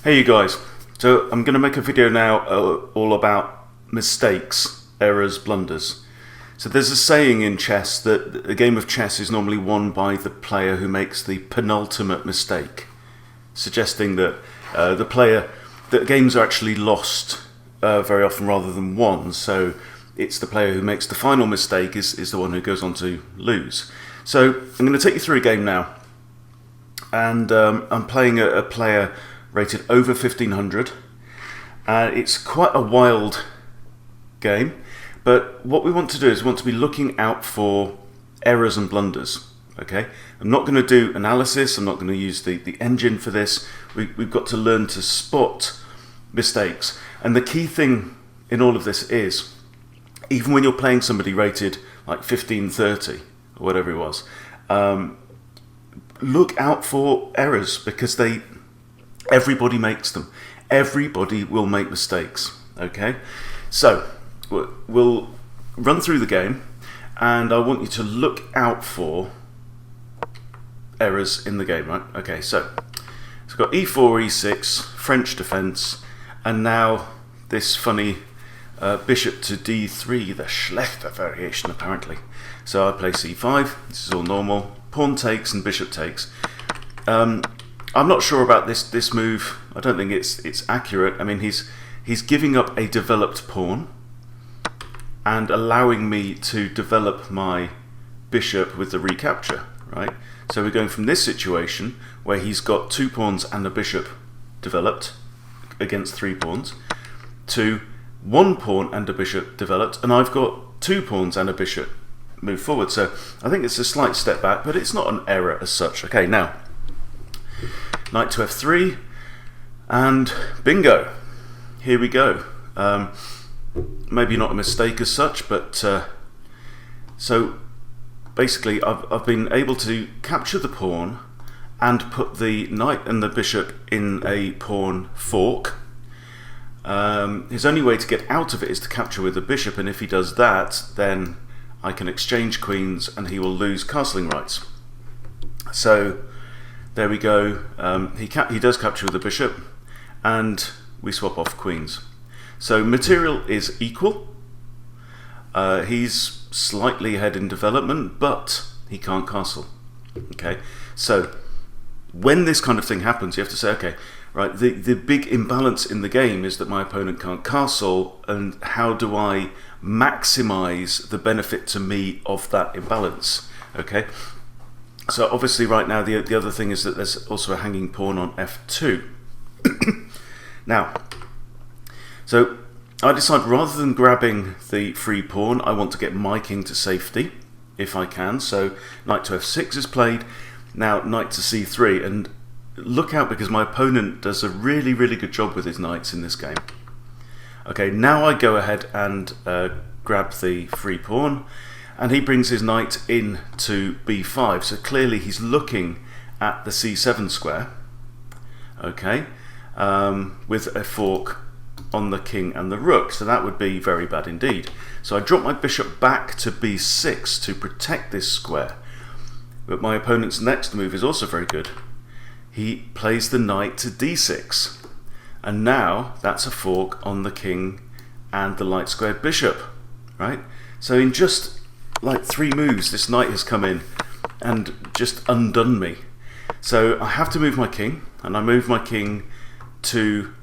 Hey you guys, so I'm going to make a video now all about mistakes, errors, blunders. So there's a saying in chess that a game of chess is normally won by the player who makes the penultimate mistake, suggesting that that games are actually lost very often rather than won. So it's the player who makes the final mistake is the one who goes on to lose. So I'm going to take you through a game now, and I'm playing a player rated over 1500. It's quite a wild game, but what we want to do is we want to be looking out for errors and blunders. Okay, I'm not going to do analysis, I'm not going to use the engine for this. We've got to learn to spot mistakes, and the key thing in all of this is, even when you're playing somebody rated like 1530 or whatever it was, look out for errors, because everybody makes them. Everybody will make mistakes. Okay, so we'll run through the game, and I want you to look out for errors in the game, right? Okay, so we've got e4, e6, French defense, and now this funny bishop to d3, the schlechter variation apparently. So I play c5, this is all normal, pawn takes and bishop takes. I'm not sure about this move. I don't think it's accurate. I mean, he's giving up a developed pawn and allowing me to develop my bishop with the recapture, right? So we're going from this situation where he's got 2 pawns and a bishop developed against 3 pawns to 1 pawn and a bishop developed, and I've got 2 pawns and a bishop move forward. So I think it's a slight step back, but it's not an error as such. Okay, now knight to f3, and bingo, here we go. Maybe not a mistake as such, but so basically I've been able to capture the pawn and put the knight and the bishop in a pawn fork. His only way to get out of it is to capture with the bishop, and if he does that, then I can exchange queens and he will lose castling rights. So there we go. He does capture with the bishop, and we swap off queens. So material is equal. He's slightly ahead in development, but he can't castle. Okay, so when this kind of thing happens, you have to say, okay, right, the big imbalance in the game is that my opponent can't castle, and how do I maximize the benefit to me of that imbalance? Okay, so obviously right now the other thing is that there's also a hanging pawn on f2. Now, so I decide, rather than grabbing the free pawn, I want to get my king to safety if I can. So knight to f6 is played. Now knight to c3, and look out, because my opponent does a really good job with his knights in this game. Okay, now I go ahead and grab the free pawn, and he brings his knight in to b5. So clearly he's looking at the c7 square, okay, with a fork on the king and the rook. So that would be very bad indeed. So I drop my bishop back to b6 to protect this square. But my opponent's next move is also very good. He plays the knight to d6, and now that's a fork on the king and the light squared bishop, right? So in just like 3 moves, this knight has come in and just undone me. So I have to move my king, and I move my king to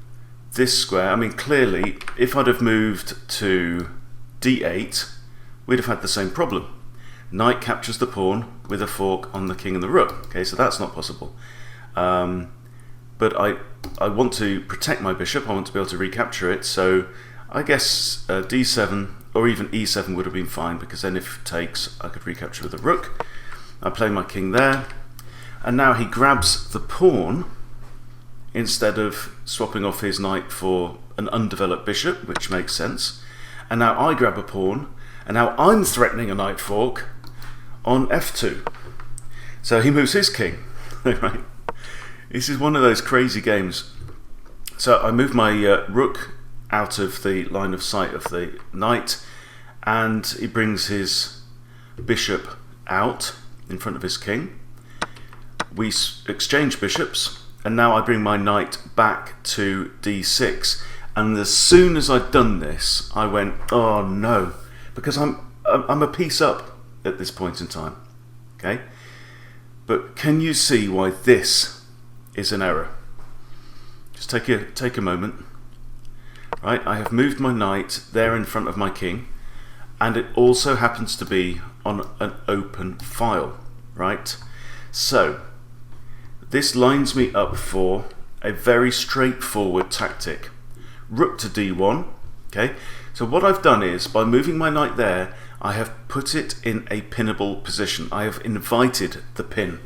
this square. I mean, clearly if I'd have moved to d8, we'd have had the same problem. Knight captures the pawn with a fork on the king and the rook. Okay, so that's not possible. But I want to protect my bishop. I want to be able to recapture it. So I guess d7 or even e7 would have been fine, because then if it takes, I could recapture with the rook. I play my king there, and now he grabs the pawn instead of swapping off his knight for an undeveloped bishop, which makes sense. And now I grab a pawn, and now I'm threatening a knight fork on f2. So he moves his king. Right? This is one of those crazy games. So I move my rook out of the line of sight of the knight, and he brings his bishop out in front of his king. We exchange bishops, and now I bring my knight back to d6. And as soon as I'd done this, I went, oh no, because I'm a piece up at this point in time. Okay, but can you see why this is an error? Just take a moment. Right, I have moved my knight there in front of my king, and it also happens to be on an open file. Right, so this lines me up for a very straightforward tactic. Rook to d1. Okay, so what I've done is, by moving my knight there, I have put it in a pinnable position. I have invited the pin.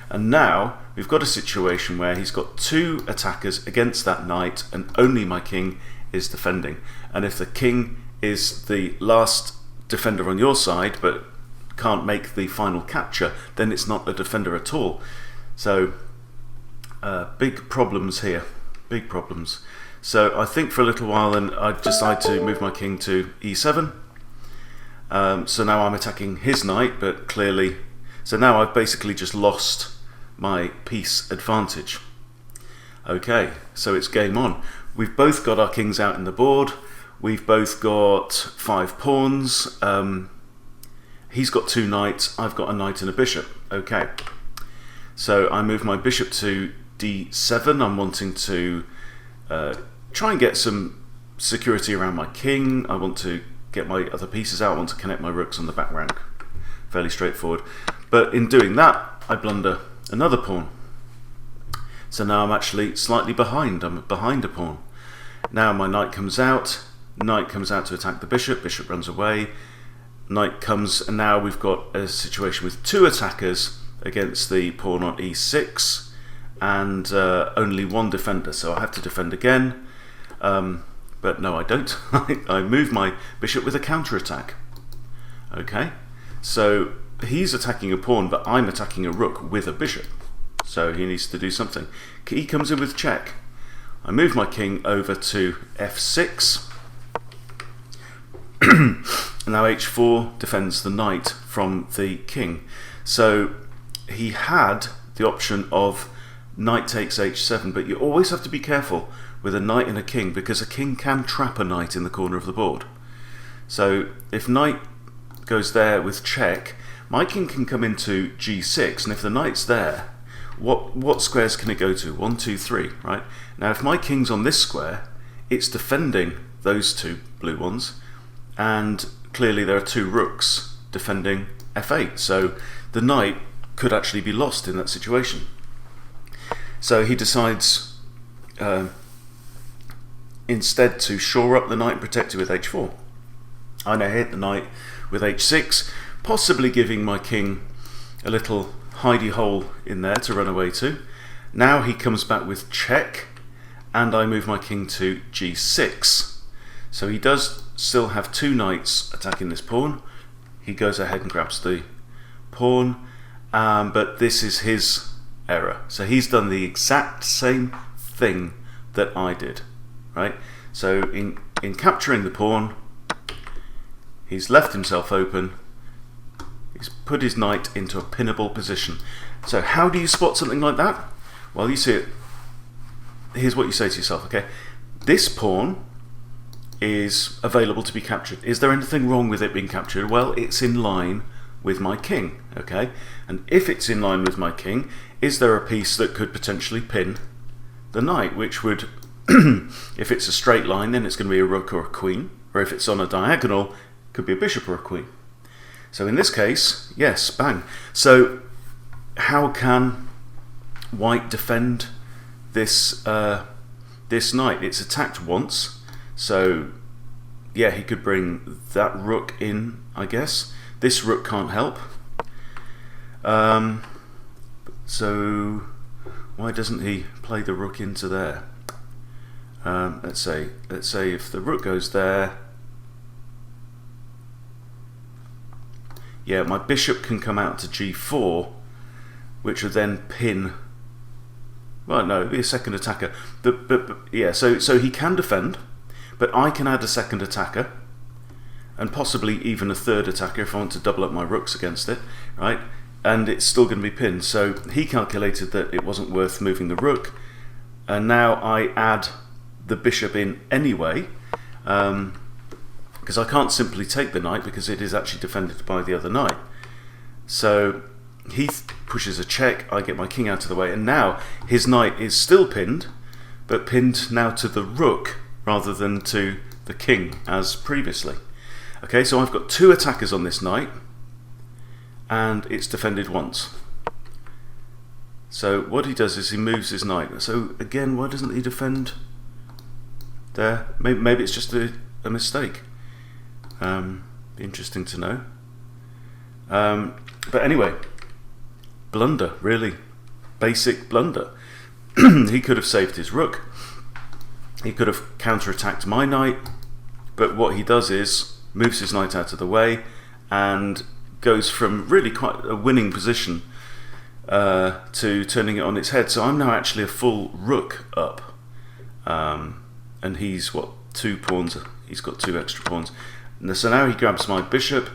And now we've got a situation where he's got two attackers against that knight, and only my king is defending. And if the king is the last defender on your side but can't make the final capture, then it's not a defender at all. So big problems here, big problems. So I think for a little while then I decide to move my king to e7. So now I'm attacking his knight, but clearly, so now I've basically just lost my piece advantage. Okay, so it's game on. We've both got our kings out in the board. We've both got 5 pawns. He's got 2 knights. I've got a knight and a bishop. Okay, so I move my bishop to d7. I'm wanting to try and get some security around my king. I want to get my other pieces out. I want to connect my rooks on the back rank. Fairly straightforward. But in doing that, I blunder another pawn. So now I'm actually slightly behind. I'm behind a pawn. Now my knight comes out. Knight comes out to attack the bishop. Bishop runs away. Knight comes, and now we've got a situation with 2 attackers against the pawn on e6, and only 1 defender. So I have to defend again. But no, I don't. I move my bishop with a counterattack. Okay, so he's attacking a pawn, but I'm attacking a rook with a bishop. So he needs to do something. He comes in with check. I move my king over to f6. Now h4 defends the knight from the king. So he had the option of knight takes h7, but you always have to be careful with a knight and a king, because a king can trap a knight in the corner of the board. So if knight goes there with check, my king can come into g6, and if the knight's there, what squares can it go to? 1, 2, 3, right? Now if my king's on this square, it's defending those 2 blue ones, and clearly there are 2 rooks defending f8, so the knight could actually be lost in that situation. So he decides instead to shore up the knight and protect it with h4. I now hit the knight with h6, possibly giving my king a little hidey hole in there to run away to. Now he comes back with check, and I move my king to g6. So he does still have 2 knights attacking this pawn. He goes ahead and grabs the pawn, but this is his error. So he's done the exact same thing that I did, right? So in capturing the pawn, he's left himself open. He's put his knight into a pinnable position. So how do you spot something like that? Well, you see it. Here's what you say to yourself, okay? This pawn is available to be captured. Is there anything wrong with it being captured? Well, it's in line with my king, okay? And if it's in line with my king, is there a piece that could potentially pin the knight, which would, if it's a straight line, then it's going to be a rook or a queen, or if it's on a diagonal, it could be a bishop or a queen. So in this case, yes, bang. So how can white defend this this knight? It's attacked once, so yeah, he could bring that rook in, I guess. This rook can't help. So why doesn't he play the rook into there? Let's say if the rook goes there, yeah, my bishop can come out to g4, which would then pin. Well, no, it'd be a second attacker. But yeah, so he can defend, but I can add a second attacker, and possibly even a third attacker if I want to double up my rooks against it, right? and it's still going to be pinned. So he calculated that it wasn't worth moving the rook, and now I add the bishop in anyway, because I can't simply take the knight because it is actually defended by the other knight. So he pushes a check, I get my king out of the way, and now his knight is still pinned, but pinned now to the rook rather than to the king as previously. Okay, so I've got two attackers on this knight, and it's defended once. So what he does is he moves his knight. So again, why doesn't he defend there? Maybe it's just a mistake. Interesting to know. But anyway, blunder, really. Basic blunder. He could have saved his rook. He could have counterattacked my knight. But what he does is moves his knight out of the way and goes from really quite a winning position to turning it on its head. So I'm now actually a full rook up. And he's, what, 2 pawns? He's got 2 extra pawns. So now he grabs my bishop,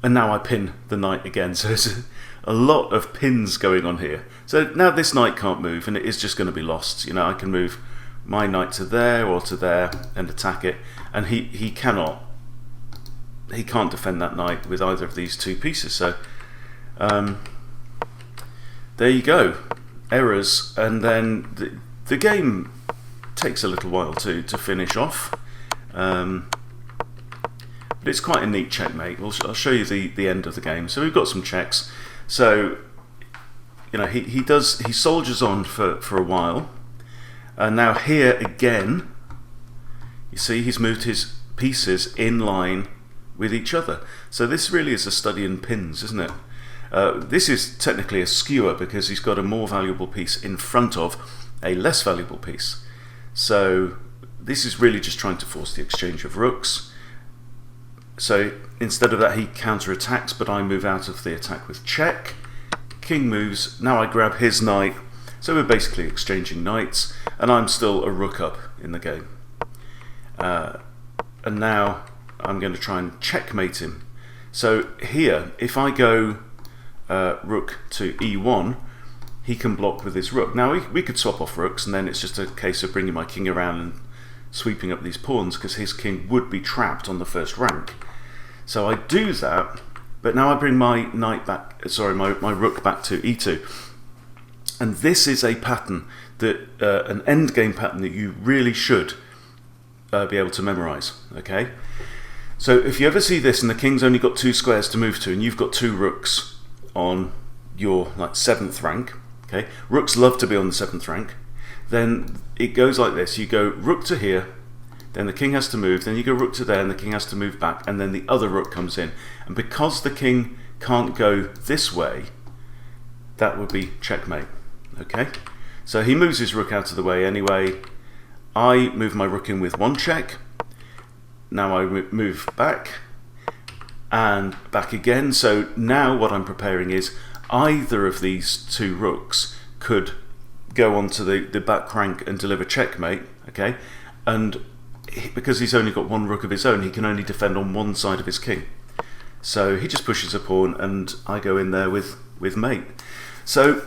and now I pin the knight again. So there's a lot of pins going on here. So now this knight can't move, and it is just going to be lost. You know, I can move my knight to there or to there and attack it, and he can't defend that knight with either of these 2 pieces. So there you go, errors, and then the game takes a little while to finish off. But it's quite a neat checkmate. I'll show you the end of the game. So we've got some checks. So, you know, he soldiers on for a while, and now here again, you see he's moved his pieces in line with each other. So this really is a study in pins, isn't it? This is technically a skewer because he's got a more valuable piece in front of a less valuable piece. So this is really just trying to force the exchange of rooks. So instead of that, he counterattacks, but I move out of the attack with check. King moves, now I grab his knight. So we're basically exchanging knights, and I'm still a rook up in the game. And now I'm going to try and checkmate him. So here, if I go rook to e1, he can block with his rook. Now we could swap off rooks, and then it's just a case of bringing my king around and sweeping up these pawns, because his king would be trapped on the first rank. So I do that, but now I bring my knight back, my rook back to e2. And this is a pattern that an endgame pattern that you really should be able to memorize. Okay, so if you ever see this and the king's only got 2 squares to move to, and you've got 2 rooks on your 7th rank, okay, rooks love to be on the 7th rank, then it goes like this. You go rook to here, then the king has to move, then you go rook to there, and the king has to move back, and then the other rook comes in. And because the king can't go this way, that would be checkmate. Okay, so he moves his rook out of the way anyway. I move my rook in with 1 check. Now I move back and back again. So now what I'm preparing is either of these 2 rooks could go onto the back rank and deliver checkmate. Okay, and because he's only got 1 rook of his own, he can only defend on one side of his king. So he just pushes a pawn, and I go in there with mate. So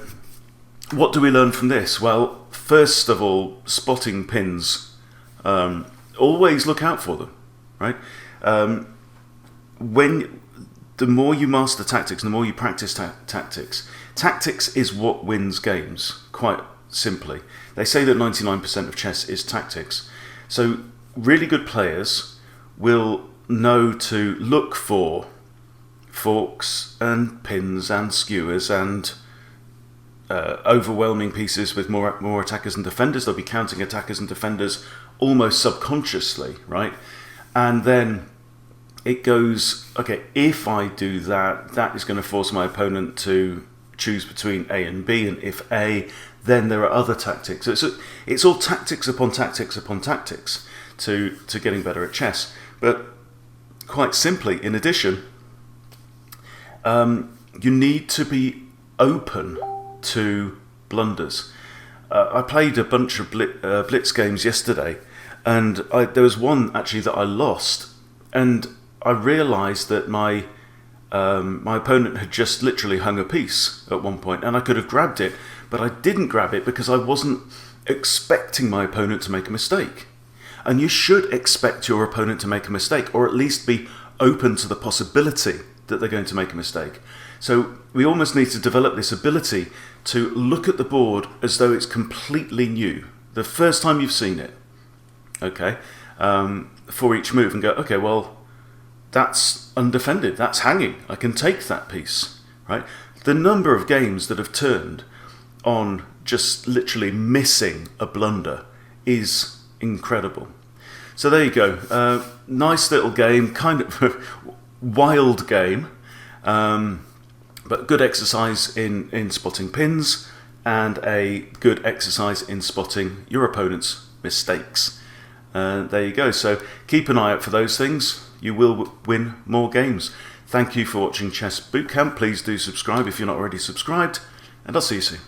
what do we learn from this? Well, first of all, spotting pins. Always look out for them, right? The more you master tactics, the more you practice tactics is what wins games, quite simply. They say that 99% of chess is tactics. So really good players will know to look for forks and pins and skewers and overwhelming pieces with more attackers and defenders. They'll be counting attackers and defenders almost subconsciously, right? And then it goes, okay, if I do that, that is going to force my opponent to choose between A and B, and if A, then there are other tactics. So it's all tactics upon tactics upon tactics to getting better at chess. But quite simply, in addition, you need to be open to blunders. I played a bunch of blitz games yesterday, and there was one actually that I lost, and I realised that my my opponent had just literally hung a piece at one point, and I could have grabbed it, but I didn't grab it because I wasn't expecting my opponent to make a mistake. And you should expect your opponent to make a mistake, or at least be open to the possibility that they're going to make a mistake. So we almost need to develop this ability to look at the board as though it's completely new, the first time you've seen it, okay, for each move, and go, okay, well, that's undefended, that's hanging, I can take that piece, right? The number of games that have turned on just literally missing a blunder is incredible. So there you go, nice little game, kind of wild game, but good exercise in spotting pins, and a good exercise in spotting your opponent's mistakes. There you go, so keep an eye out for those things. You will win more games. Thank you for watching Chess Bootcamp. Please do subscribe if you're not already subscribed, and I'll see you soon.